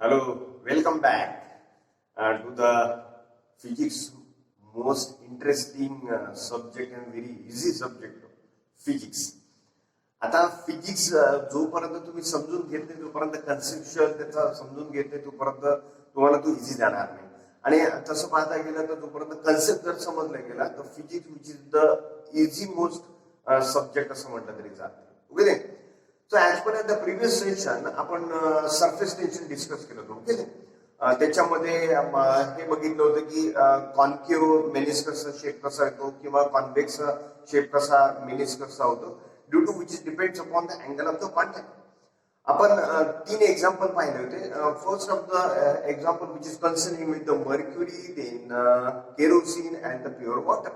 Hello, welcome back to the physics most interesting subject and very easy subject physics. आता physics जोपर्यंत तुम्ही समजून घेत नाही तोपर्यंत कन्सेप्च्युअल त्याचा समजून घेत नाही तोपर्यंत तुम्हाला तो इझी जाणार नाही. आणि तसं पाहता गेलं तर जोपर्यंत कन्सेप्ट जर समजला गेला तर physics which is the easy most subject असं म्हटलं तरी चालतं. Okay. So as per the previous session आपण सरफेस टेन्शन डिस्कस केलं होतं. ओके. त्याच्यामध्ये हे बघितलं होतं की कॉन्केव्ह मेनिस्कसचा शेप कसा येतो किंवा कॉन्व्हेक्स शेप कसा मेनिस्कसचा होतो due to which depends upon the angle of the contact. आपण 3 एक्झाम्पल पाहिले होते. First of the example which is concerning with the mercury, then kerosene and the pure water.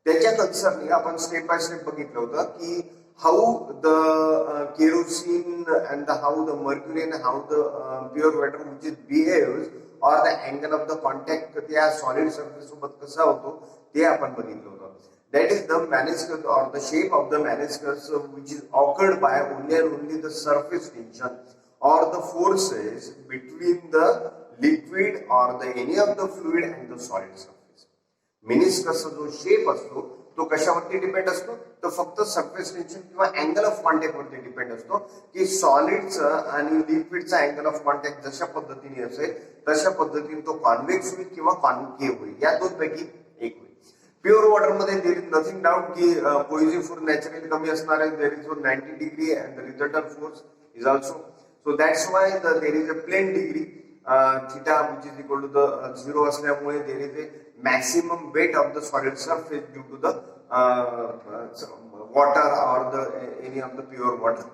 त्याच्या कन्सर्निंग आपण स्टेप बाय स्टेप बघितलं होतं की how the kerosene and how the mercury and how the pure water which is behaves or the angle of the contact त्या solid surface सोबत कसा होतो ते आपण बघितलं होतं. That is the meniscus or the shape of the meniscus which is occurred by only the surface tension or the forces between the liquid or the any of the fluid and the solid surface. Meniscus जो shape असतो तो कशावरती depend असतो तो फक्त surface tension किंवा angle of contact वरती depend असतो की सॉलिडचं आणि लिक्विडचा अँगल ऑफ कॉन्टॅक्ट जशा पद्धतीने असेल तशा पद्धतीने तो कॉन्व्हेक्स होईल किंवा कॉन्केव्ह होईल. या दोन पैकी एक होईल. प्युअर वॉटर मध्ये देर इज नथिंग डाऊट की कोइझिव्ह फोर्स नॅचरली कमी असणार आहे. There is 90 degree and the resultant force is also so that's why there is a plane degree theta which is equal to the 0 असल्यामुळे there is a maximum weight of the solid surface due to the water or the any of the pure water.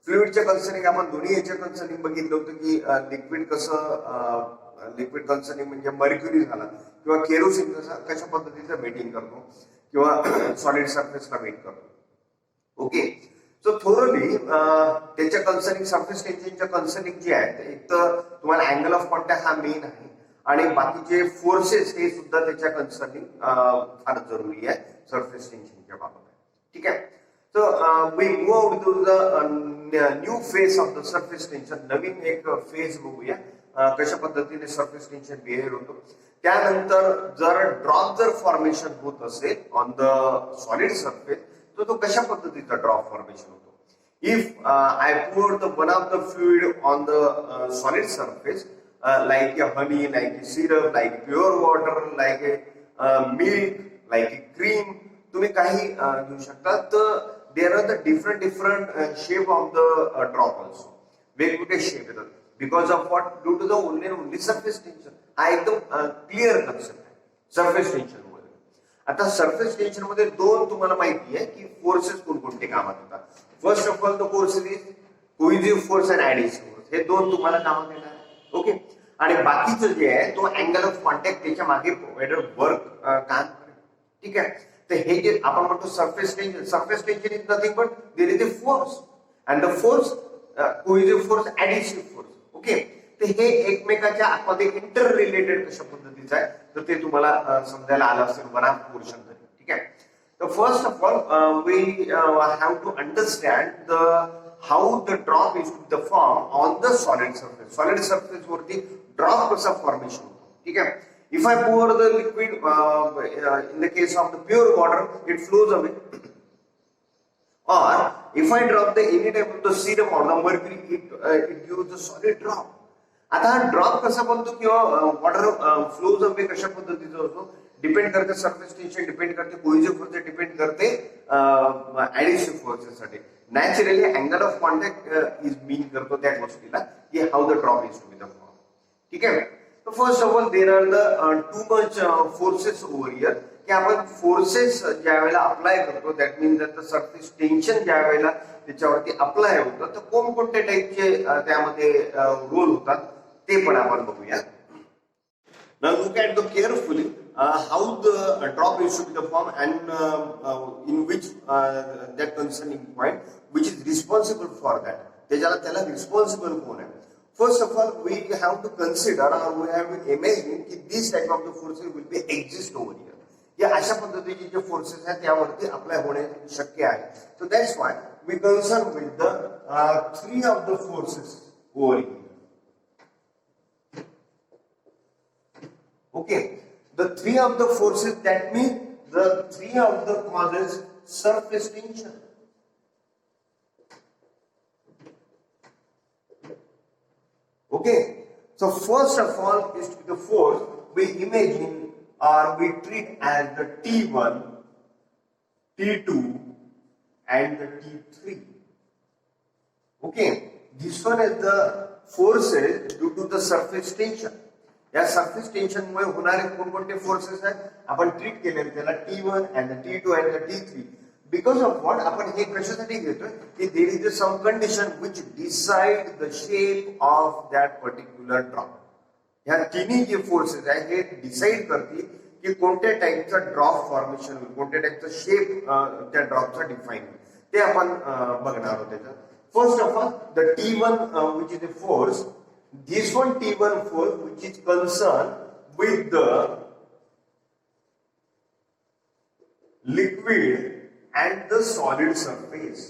फ्लुइडच्या concerning आपण दोन्ही याच्या concerning बघितलं होतं की liquid कसं liquid concerning म्हणजे मर्क्युरी झाला किंवा केरोसिन कशा पद्धतीचं वेटिंग करतो किंवा सॉलिड सरफेसला वेट करतो. ओके. सो थोरली त्याच्या कन्सर्निंग सरफेस टेन्शनच्या कन्सर्निंग जे आहेत एक तर तुम्हाला अँगल ऑफ कॉन्टॅक्ट हा मेन आहे आणि बाकीचे फोर्सेस हे सुद्धा त्याच्या कन्सर्निंग फार जरुरी आहे सरफेस टेन्शनच्या बाबत. ठीक आहे. So we move to the new phase of the surface tension. नवीन एक फेज बघूया कशा पद्धतीने सरफेस टेन्शन बिहेव होतो. त्यानंतर जर ड्रॉप जर फॉर्मेशन होत असेल ऑन द सॉलिड सरफेस तो तो कशा पद्धतीचा ड्रॉप फॉर्मेशन होतो. If I pour the one of the fluid on the solid surface like a honey, like a syrup, like pure water, like a milk, like a cream, तुम्ही काही घेऊ शकता. तर there are the different shape of the drop also. वेगवेगळे shape येतात because of what? Due to the only surface tension. हा एकदम clear concept आहे सरफेस टेन्शन. आता सरफेस टेन्शन मध्ये दोन तुम्हाला माहिती आहे की फोर्सेस कोणकोणते कामात येतात. First of all the force is cohesive force and adhesive force. हे दोन तुम्हाला कामात येणार. ओके. आणि बाकीचं जे आहे तो अँगल ऑफ कॉन्टॅक्ट त्याच्या मागे प्रोव्हाइडर वर्क काम करेल. ठीक आहे. तर हे जे आपण म्हणतो surface tension is nothing but there is a force and the force cohesive force adhesive force. Okay. तर हे एकमेकाच्या आतमध्ये इंटर रिलेटेड कशा पद्धतीचं आहे तर ते तुम्हाला समजायला आलं असेल वन ऑफ पोर्शन. ठीक आहे. तर first of all we have to understand the how the drop is the form on the solid surface. Solid surface वरती ड्रॉप कसा फॉर्मेशन होतो. ठीक आहे. If I pour the liquid in the case of the pure water it flows away, or if I drop the any type of the serum or the mercury it gives the solid drop. आता हा drop कसा बनतो किंवा water flows away कशा पद्धतीचा होतो depend करते surface tension, depend करते कोइझिव्ह फोर्स, डिपेंड करते ऍडिसिव्ह फोर्सेससाठी. Naturally angle of contact is mean करतो त्या गोष्टीला की how the drop is to be the form. ठीक आहे. तर first of all there are the too much forces over here की आपण फोर्सेस ज्या वेळेला अप्लाय करतो that means that the surface tension ज्या वेळेला त्याच्यावरती अप्लाय होतं तर कोणकोणत्या टाईपचे त्यामध्ये रोल होतात ते पण आपण बघूया. Now look at the carefully how the drop is to be the form and in which that concerning point which is responsible for that. त्याला responsible कोण आहे. First of all we have to consider or we have to imagine कि this type of the forces will be exist over here. या अशा पद्धतीचे जे forces आहेत त्यावरती अप्लाय होणे शक्य आहे. So that's why we concern with the three of the forces over here. Okay, the three of the forces, that means the three of the causes surface tension. Okay, so first of all is to the force we imagine or we treat as the T1, T2 and the T3. Okay, this one is the forces due to the surface tension. या surface tension मुळे होणारे कोणकोणते forces आहेत आपण treat केलेले त्याला T1 and the T2 and the T3. Because of what आपण हे कशासाठी घेतोय की there is some condition which decide the shape of that particular drop. ह्या तिन्ही जे फोर्सेस आहेत हे डिसाइड करतील की कोणत्या टाईपचा ड्रॉप फॉर्मेशन होईल, कोणत्या टाईपचा शेप त्या ड्रॉपचा डिफाईन होईल, ते आपण बघणार आहोत. त्याच्यात first of all the T1 which is the force. This one T1 force which is concerned with the liquid and the solid surface.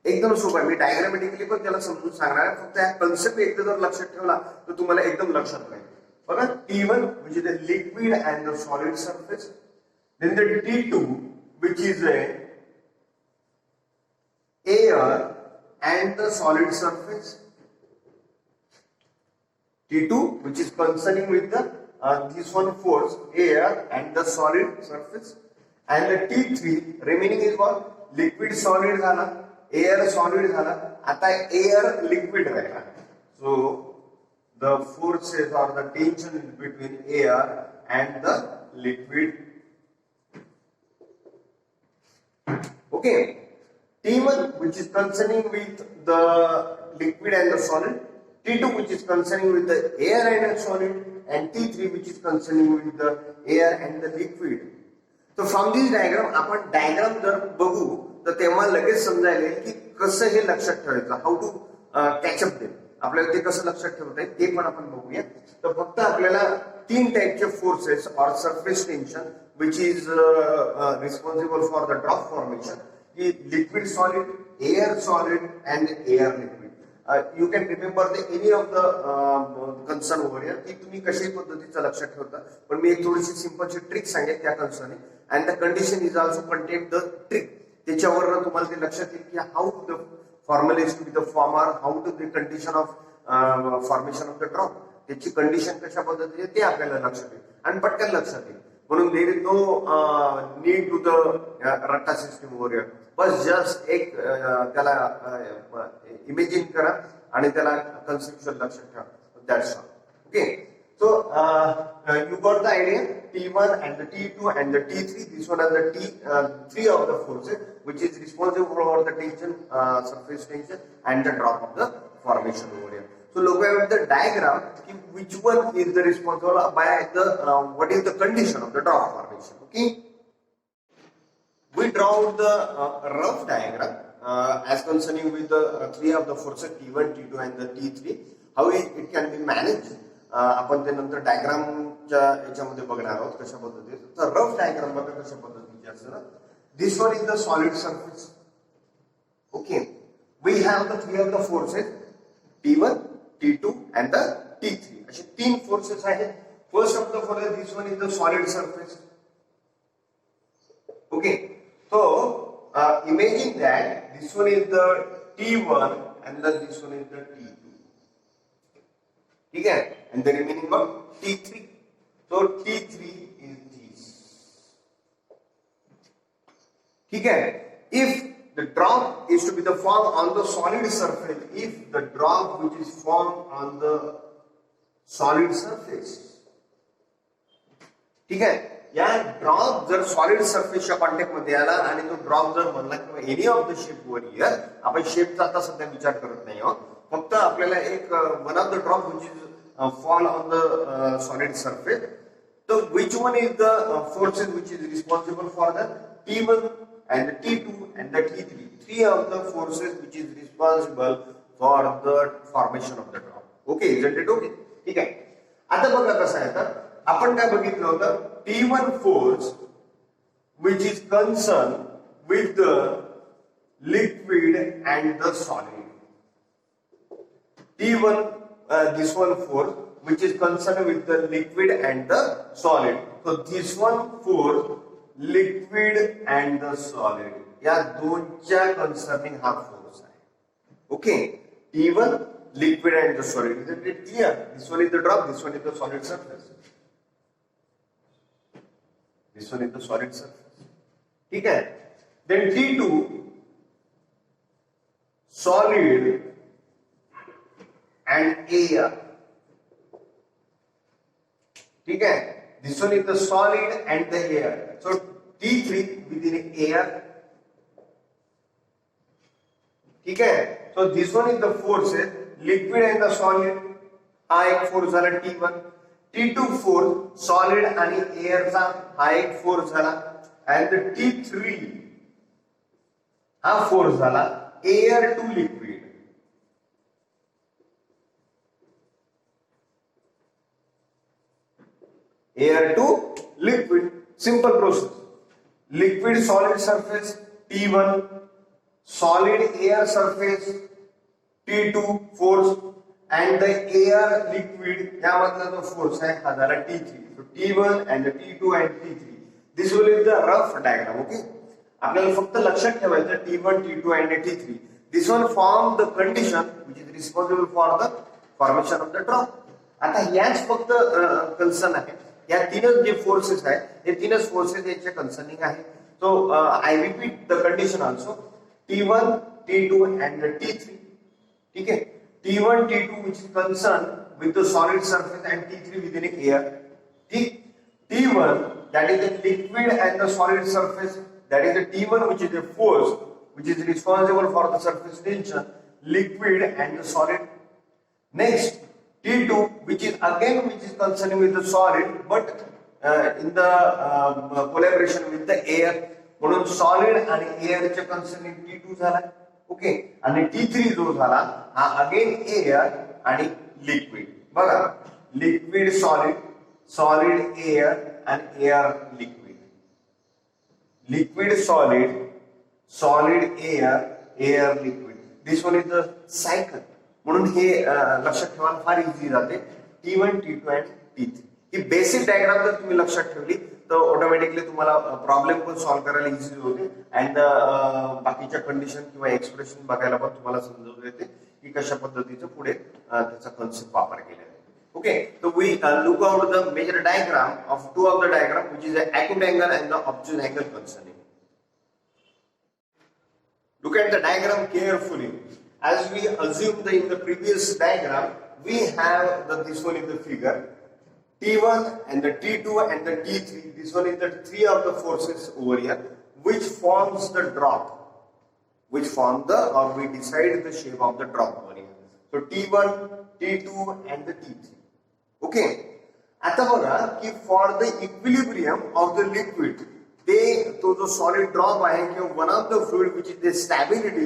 एकदम सोपं आहे, मी डायग्रामॅटिकली पण त्याला समजून सांगणार आहे. फक्त हा कन्सेप्ट एकदा जर लक्षात ठेवला तर तुम्हाला एकदम लक्षात राहील. बघा, T1 which is the liquid and the solid surface, then the T2 which is a air and the solid surface. T2 which is concerning with the this one force air and the solid surface, and the T3 remaining is what liquid solid झाला, air solid झाला, आता air liquid राहिला. So the forces or the tension is between air and the liquid. Okay, T1 which is concerning with the liquid and the solid, T2 which is concerning with the air and the solid, and T3 which is concerning with the air and the liquid. So from this diagram आपण diagram जर बघू तर तेव्हा लगेच समजायला की कसं हे लक्षात ठेवायचं, हाऊ टू कॅचअप देम, आपल्याला ते कसं लक्षात ठेवता येईल ते पण आपण बघूया. तर फक्त आपल्याला तीन टाईपचे फोर्सेस और surface tension which is responsible for the drop formation, की liquid solid, air solid and air liquid. You can remember any of the concern over here की तुम्ही कशाही पद्धतीचं लक्षात ठेवता, पण मी एक थोडीशी सिंपलची ट्रिक सांगेल त्या concerning, and the condition is also contain the trick. त्याच्यावर तुम्हाला ते लक्षात येईल की how the formula is to be the former, how to the condition of formation of the drop, त्याची कंडिशन कशा पद्धतीने ते आपल्याला लक्षात येईल आणि पटकन लक्षात येईल. म्हणून there is no need to the ratta system over here. बस जस्ट एक त्याला इमेजिन करा आणि त्याला कन्सेप्च्युअल लक्षात ठेवा. That's all. Okay, so you got the idea. T1 and the T2 and the T3, this one are the three of the forces which is responsible for the tension, surface tension and the drop of the formation over here. So look at the diagram, which one is the responsible by the what is the condition of the drop formation. Okay, we draw the rough diagram as concerning with the three of the forces T1, T2 and the T3. How it can be managed आपण ते नंतर डायग्रामच्या याच्यामध्ये बघणार आहोत कशा पद्धतीने. तर रफ डायग्राम बघा कशा पद्धतीचे असतं ना. This one is the solid surface. Okay, we have the three of the forces T1, T2 and the T3. असे तीन फोर्सेस आहेत. First of the forces this one is the solid surface. Okay, so imagine that this one is the T1 and then this one is the T2. ठीक है, and the remaining one T3. So T3 is this. ठीक है, if the drop is to be the formed on the solid surface, if the drop which is formed on the solid surface, ठीक है, या drop जर solid सरफेसच्या contact मध्ये आला आणि तो ड्रॉप जर बनला किंवा एनी ऑफ द शेप वर हियर, आपण शेपचा आता सध्या विचार करत नाही आहोत, फक्त आपल्याला एक one of the drop which is fall on the solid surface. So which one is the forces which is responsible for the T1 and the T2 and the T3? Three of the forces which is responsible for the formation of the drop. Okay, isn't it okay? ठीक आहे. आता बघा कसं आहे, तर आपण काय बघितलं होतं, T1 force which is concerned with the liquid and the solid. T1 this one force which is concerned with the liquid and the solid. So this one for liquid and the solid. या दोनच्या concerning हा force आहे. Okay. T1 liquid and the solid. Is it clear? This one is the drop. This one is the solid surface. This one is the solid surface. ठीक है. Then T2 solid and air. ठीक है. This one is the solid and the air. So T3 within air. ठीक है. So this one is the forces liquid and the solid. हा एक force झाला T1. T2 force solid आणि एअरचा हा एक फोर्स झाला. and the T3 हा फोर्स झाला air to liquid. Air to liquid. Simple process. Liquid solid surface T1, solid air surface T2 force and the air liquid यामधला जो force आहे हा झाला T3. So T1 and the T2 and T3. This will be the rough diagram. Okay. आपल्याला फक्त लक्षात ठेवायचं T1, T2 and T3. This one form the condition which is responsible for the formation of the drop. आता याच फक्त concern आहे. या तीनच जे फोर्सेस आहेत हे तीनच फोर्सेस याचे कन्सर्निंग आहे. So I repeat the condition also. T1, T2 and the T3. ठीक है. T1, T2 which is concerned with the solid surface and T3 within air. ठीक. T1 that is the liquid and the solid surface. That is the T1 which is the force which is responsible for the surface tension, liquid and the solid. Next T2 which is concerned with the solid but in the collaboration with the air. म्हणून solid आणि एअरचे concerning T2 झाला. Okay. आणि T3 जो झाला हा again air आणि liquid. बघा liquid solid, solid air आणि air liquid. Liquid solid, solid air, air liquid. This one is the cycle. म्हणून हे लक्षात ठेवायला फार इझी जाते. T1, T2 आणि T3 ही बेसिक डायग्राम जर तुम्ही लक्षात ठेवली तर ऑटोमॅटिकली तुम्हाला प्रॉब्लेम पण सॉल्व्ह करायला इझी होते. अँड बाकीच्या कंडिशन किंवा एक्सप्रेशन बघायला पण तुम्हाला समजून येते की कशा पद्धतीचं पुढे त्याचा कन्सेप्ट वापर केला आहे. Okay. So we look out the major diagram of two of the diagram which is the acute angle and the obtuse angle concerning. Look at the diagram carefully. As we assumed in the previous diagram, we have this one in the figure. T1 and the T2 and the T3. This one is the three of the forces over here, which forms the drop, which form the or we decide the shape of the drop over here. So T1, T2 and the T3. Okay. आता बघा की for the equilibrium of the liquid ते तो जो solid drop आहे किंवा one of the fluid which is the stability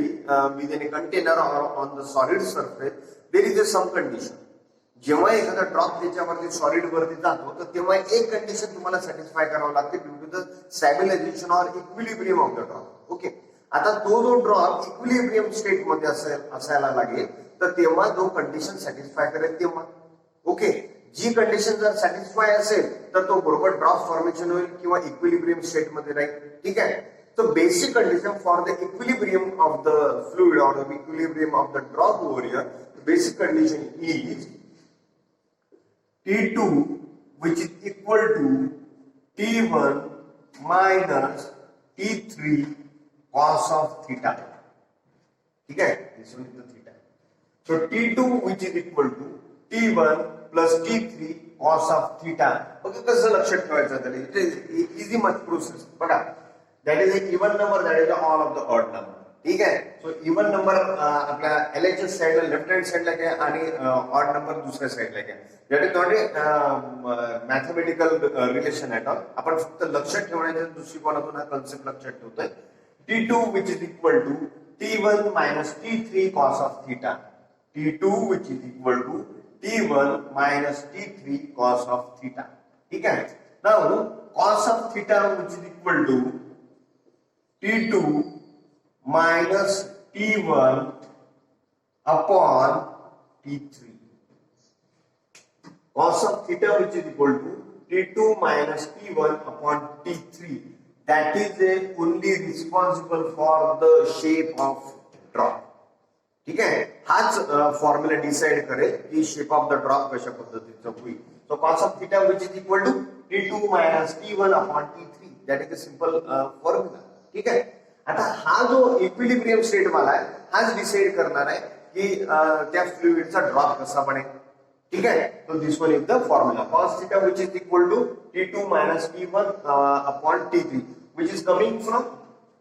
with in a container और on the solid surface there is a some condition. जेव्हा एखादा ड्रॉप त्याच्यावरती सॉलिड वरती जातो तर तेव्हा एक कंडिशन तुम्हाला सॅटिस्फाय करावं लागते ड्यू टू द स्टॅबिलायझेशन और equilibrium of the drop. Okay. आता तो जो ड्रॉप इक्विलिब्रियम स्टेट मध्ये असायला लागेल तर तेव्हा जो कंडिशन सॅटिस्फाय करेल तेव्हा. ओके. जी कंडिशन जर सॅटिस्फाय असेल तर तो बरोबर ड्रॉप फॉर्मेशन होईल किंवा इक्विलिब्रियम स्टेट मध्ये राहील. ठीक आहे. So basic condition for the equilibrium of the fluid or the equilibrium of the drop over here, the basic condition is T2 which is equal to T1 minus T3 cos of theta. ठीक है. This one is the theta. So T2 which is equal to T1 plus T3 cos of theta. Okay, कसं लक्षात ठेवायचं तरी it is easy much process. बघा that is an even number, that is all of the odd number. ठीक आहे. So even number आपल्या LHS साइडला left hand साइडला घ्या आणि ऑड नंबर दुसऱ्या साइडला घ्या. That is not a mathematical relation at all. आपण फक्त लक्षात ठेवण्याच्या दृष्टिकोनातून हा कन्सेप्ट लक्षात ठेवतोय. T2 which is equal to T1 minus T3 cos of theta. T2 which is equal to T1 minus T3 cos of theta. ठीक आहे. Now cos of theta which is equal to T2 minus T1 upon T3. cos of theta which is equal to T2 minus T1 upon T3. That is only responsible for the shape of drop. ठीक आहे, हाच formula decide करेल की shape of the drop कशा पद्धतीचं होईल. So cos of theta which is equal to T2 minus T1 upon T3. That is a simple formula. ठीक आहे. आता हा जो इक्विलिब्रियम स्टेट वाला आहे हाच डिसाइड करणार आहे की त्या फ्लुइडचा ड्रॉप कसा बनेल. ठीक आहे. तो this one is the formula cos theta which is equal to T2 minus T1 upon T3 which is coming from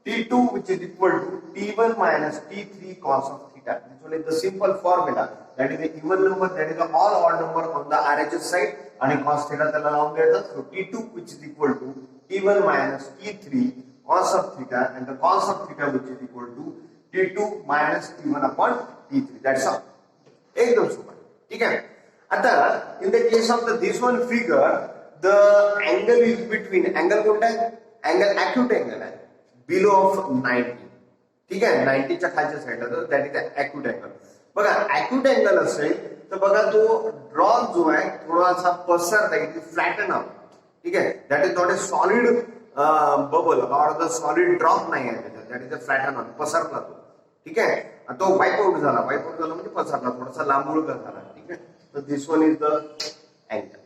T2 which is equal to T1 minus T3 cos of theta. This one is the simple formula. That is the even number, that is the all odd number on the RHS side आणि cos theta त्याला लावून द्यायचं. So T2 which is equal to T1 minus T3 cos of theta and the cos of theta which is equal to T2 minus T1 upon T3. That's all. एकदम सोपं. ठीक आहे. आता in the case of the this one figure the angle is between angle कोणता आहे? Angle acute angle आहे below of 90. ठीक आहे, 90 च्या खालच्या साईडला तर दॅट इज अॅक्यूट अँगल. बघा अॅक्यूट अँगल असेल तर बघा तो ड्रॉप जो आहे थोडासा पसरता येईल, फ्लॅटन आउट. ठीक आहे, that is not a solid bubble और द सॉलिड ड्रॉप नाही आहे त्याच्यात, that is a flatten out, पसरला तो. ठीक आहे, तो वाईप आउट झाला म्हणजे पसरला, थोडासा लांबुळका झाला. ठीक आहे, तर this one is the angle.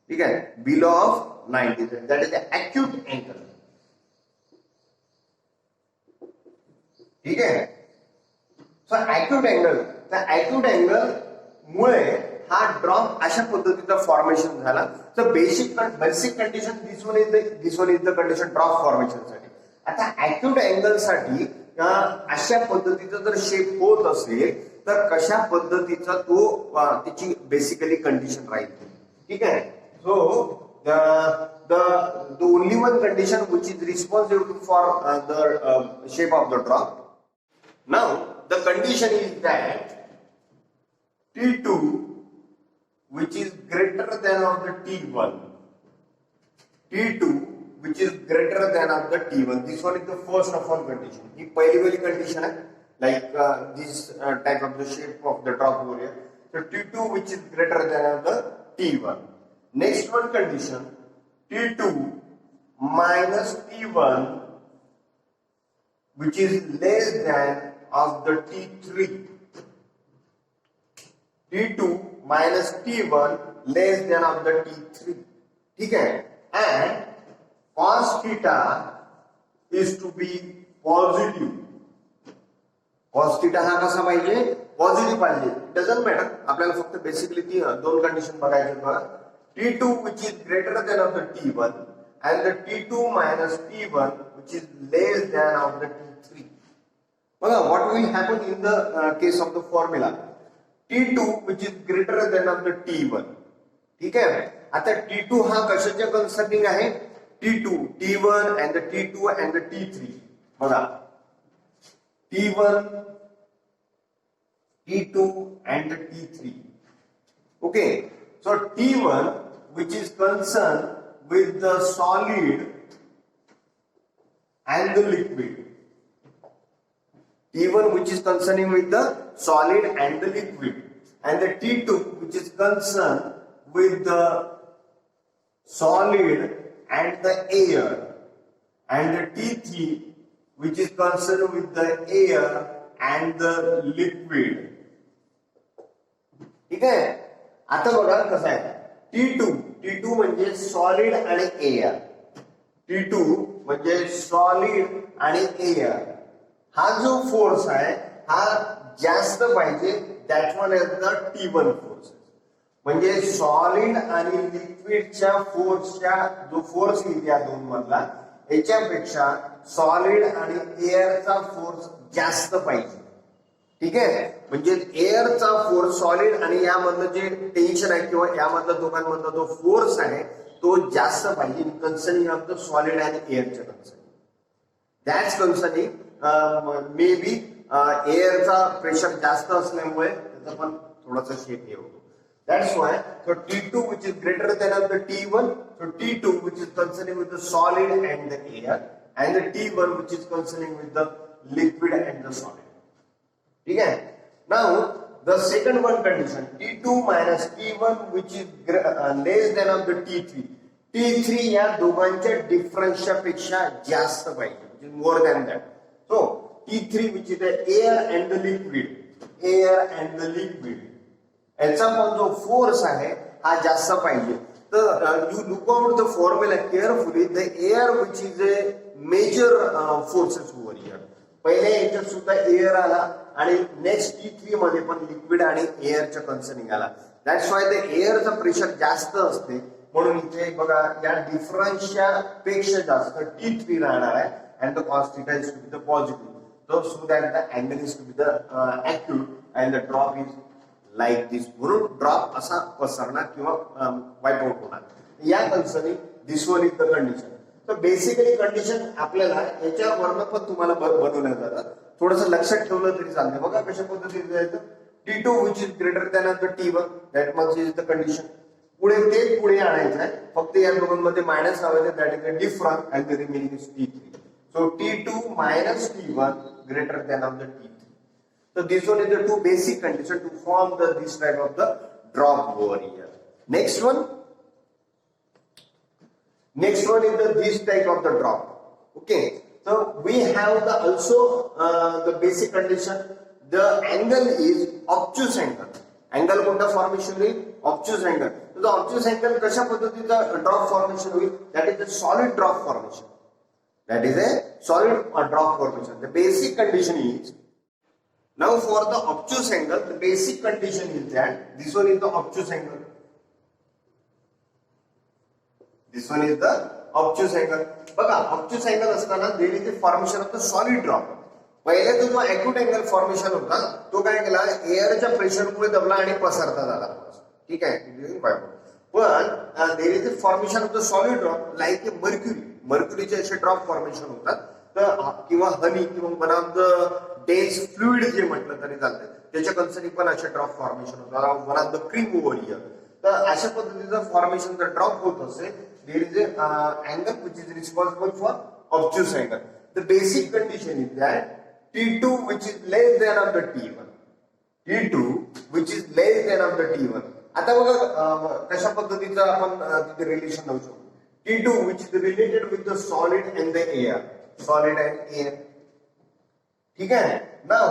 ठीक आहे, below of 90 that is the acute angle. ठीक आहे. सो अॅक्यूट अँगल, त्या अॅक्यूट अँगल मुळे हा ड्रॉप अशा पद्धतीचा फॉर्मेशन झाला. तर basic condition this one is the condition drop formation साठी. आता अॅक्यूट अँगल साठी अशा पद्धतीचा जर शेप होत असेल तर कशा पद्धतीचा तो त्याची बेसिकली कंडिशन राहील. ठीक आहे. So the only one condition which is responsible for the shape of the drop. Now the condition is that T2 which is greater than of the T1, T2 which is greater than of the T1. This one is the first of all condition. ही पहिली वाली condition आहे, like this type of the shape of the drop over here. So T2 which is greater than of the T1. Next one condition T2 minus T1 which is less than of the T3. T2 minus T1 less than of the T3. ठीक है. And cos theta is to be positive. Cos theta हा कसा पाहिजे? Positive पाहिजे. Doesn't matter, आपल्याला फक्त basically ती दोन कंडिशन बघायचे बघा. T2 which is greater than of the T1 and the T2 minus T1 which is less than of the T3. Well, what will happen in the case of the formula? T2 which is greater than of the T1. ठीक आहे. आता T2 हा कशाच्या concerning आहे? T2, T1 and the T2 and the T3. बघा T1, T2 and the T3. Okay. So T1 which is concerned with the solid and the liquid. T1 which is concerning with the solid and the liquid, and the T2 which is concerned with the solid and the air, and the T3 which is concerned with the air and the liquid. ठीक आहे. आता बघा कसं आहे. T2 म्हणजे solid आणि air. T2 म्हणजे solid आणि एअर. हा जो फोर्स आहे हा जास्त पाहिजे, that one is the T1 force. म्हणजे सॉलिड आणि लिक्विडच्या फोर्सच्या जो फोर्स येईल या दोन मधला याच्यापेक्षा सॉलिड आणि एअरचा फोर्स जास्त पाहिजे. ठीक आहे. म्हणजे एअरचा फोर्स सॉलिड आणि यामधलं जे टेन्शन आहे किंवा यामधला दोघांमधला जो फोर्स आहे तो जास्त पाहिजे कन्सर्निंग ऑफ द सॉलिड आणि एअरच्या concerning. That's concerning may be एअरचा प्रेशर जास्त असल्यामुळे त्याचा पण थोडासा शेप हे होतो. That's why so T2 which is greater than of the T1, so T2 which is concerning with the solid and the air, and the T1 which is concerning with the liquid and the solid. ठीक आहे. Now the second one condition T2 minus T1 which is less than of the T3. T3 या दोघांच्या डिफरन्सपेक्षा जास्त पाहिजे, more than that. So T3 which is the air and the liquid, air and the liquid, याचा पण जो force आहे हा जास्त पाहिजे. तर you look out the formula carefully. The air which is a major forces over here. पहिले याच्यात सुद्धा एअर आला आणि नेक्स्ट T3 मध्ये पण लिक्विड आणि एअरच्या कन्सर्निंग आला. दॅट्स वाय द एअरचं प्रेशर जास्त असते, म्हणून इथे बघा या डिफरन्सच्या पेक्षा जास्त T3 राहणार आहे. And the cos theta is to be the positive, so that the angle is to be the acute and the drop is like this. म्हणून ड्रॉप असा पसरणार किंवा वाईप आउट होणार. या concerning this one is the condition. तर basically condition आपल्याला याच्यावरनं पण तुम्हाला बनवल्या जातात. थोडंसं लक्षात ठेवलं तरी चालते. बघा कशा पद्धतीने जायचं. T2 which is greater than the T1, that much is the condition. पुढे ते पुढे आणायचं आहे, फक्त या दोघांमध्ये मायनस लावायचं, that is the difference and the remaining is T3. So T2 minus T1 greater than of the T3. So this one is the two basic conditions to form this type of the drop over here. Next one is this type of the drop. Okay, so we have the also the basic condition. The angle is obtuse angle. Angle कोणता formation होईल? obtuse angle. So the obtuse angle कशा पद्धतीचा drop formation होईल? That is the solid drop formation. That is a solid drop formation. The basic condition is, now for the obtuse angle, the basic condition is that this one is the obtuse angle. This one is the obtuse angle. बघा obtuse angle असताना there is the formation of the solid drop. पहिले तो जो acute angle formation होता तो काय केला, एअरच्या प्रेशरमुळे दबला आणि पसरता झाला. ठीक आहे. पण there is the formation of the solid drop like a mercury. मर्क्युरीचे असे ड्रॉप फॉर्मेशन होतात. तर किंवा हनी किंवा one of the dense fluid जे म्हटलं तरी चालतं, त्याच्या कन्सर्निंग पण असे ड्रॉप फॉर्मेशन होतात. One of the cream over here. तर अशा पद्धतीचं फॉर्मेशन जर ड्रॉप होत असेल, there is angle which is responsible for obtuse angle. The basic condition is that T2 which is less than of the T1. T2 which is less than of the T1. आता बघा कशा पद्धतीचं आपण तिथे relation लावू शकतो. T2 which is related with the solid and the air. Solid and air. ठीक आहे. Now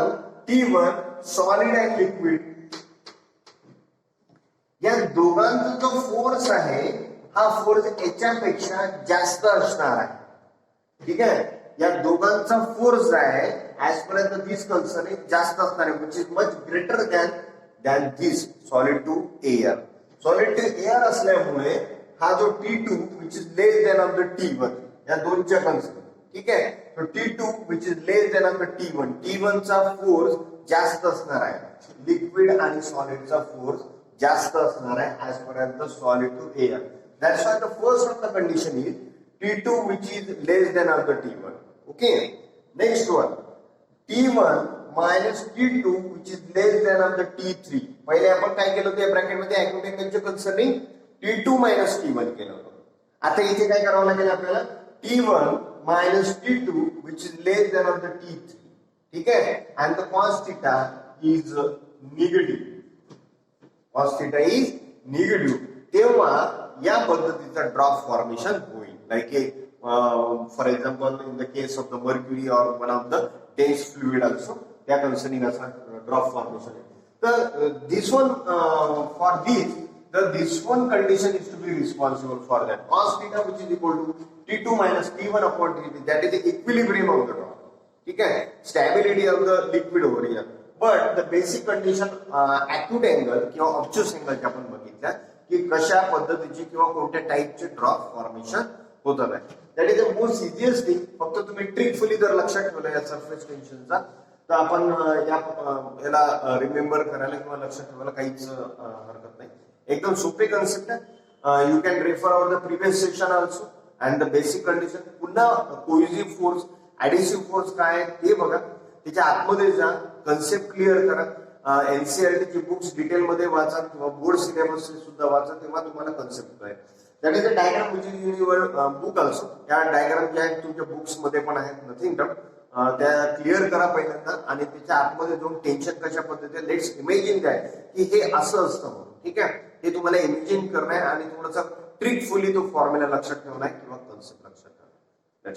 T1 solid and liquid. या दोघांचा जो फोर्स आहे हा फोर्स याच्यापेक्षा जास्त असणार आहे. ठीक आहे. या दोघांचा फोर्स आहे ऍज पर दिस कन्सर्निंग जास्त असणार आहे, which is much greater than this solid to air. Solid to air असल्यामुळे हा जो T2 which is less than of the T1 या दोनच्या कन्सर्निंग. ठीक आहे. तो T2 which is less than of the T1. T1 चा फोर्स जास्त असणार आहे. लिक्विड आणि सॉलिडचा फोर्स जास्त असणार आहे as per the solid to air. That's why the first of the condition is T2 which is less than of the T1. Okay. Next one, T1 minus T2 which is less than of the T3. पहिले आपण काय केलं होतं, या bracket मध्ये acute अँगलच्या concerning T2 minus T1 केलं होतं. आता इथे काय करावं लागेल आपल्याला, T1 minus T2 which is less than of the T3. ठीक आहे. and the cos theta is negative. cos theta is negative. तेव्हा या पद्धतीचा ड्रॉप फॉर्मेशन होईल. Like a for example in the case of the mercury और one of the dense fluid also, त्या concerning असा drop formation आहे. तर this one for this one condition is to be responsible for that. Cos theta which is equal to T2 minus T1 upon T3. That is the equilibrium of the drop. ठीक आहे. Stability of the liquid over here. But the basic condition acute angle किंवा obtuse अँगलच्या आपण बघितल्या की कशा पद्धतीची किंवा कोणत्या टाईपचे ड्रॉप फॉर्मेशन होतात आहे. That is the most easiest thing. फक्त तुम्ही ट्रिकफुली जर लक्षात ठेवलं या सरफेस टेन्शनचा, तर आपण याला रिमेंबर करायला किंवा लक्षात ठेवायला काहीच हरकत नाही. एकदम सोपे कन्सेप्ट आहे. You can refer our the previous session also and the basic condition. पुन्हा कोहेसिव्ह फोर्स, ऍडिसिव्ह फोर्स काय आहे ते बघा, त्याच्या आतमध्ये जा, कन्सेप्ट क्लिअर करा. एनसीईआरटीची बुक्स डिटेल मध्ये वाचा किंवा बोर्ड सिलेबस सुद्धा वाचा, तेव्हा तुम्हाला कन्सेप्ट कळेल. That is a diagram which is in your book also. या डायग्राम ज्या आहेत तुमच्या बुक्स मध्ये पण आहेत. नथिंग डाउट त्या क्लिअर करा पहिल्यांदा आणि त्याच्या आतमध्ये जाऊन टेन्शन कशा पद्धतीने लेट्स इमेजिन दॅट की हे असं असतं म्हणून. ठीक आहे, हे तुम्हाला इमेजिन करणं आहे आणि थोडंसं ट्रिकफुली तो फॉर्म्युला लक्षात ठेवणार किंवा कन्सेप्ट लक्षात ठेवणार.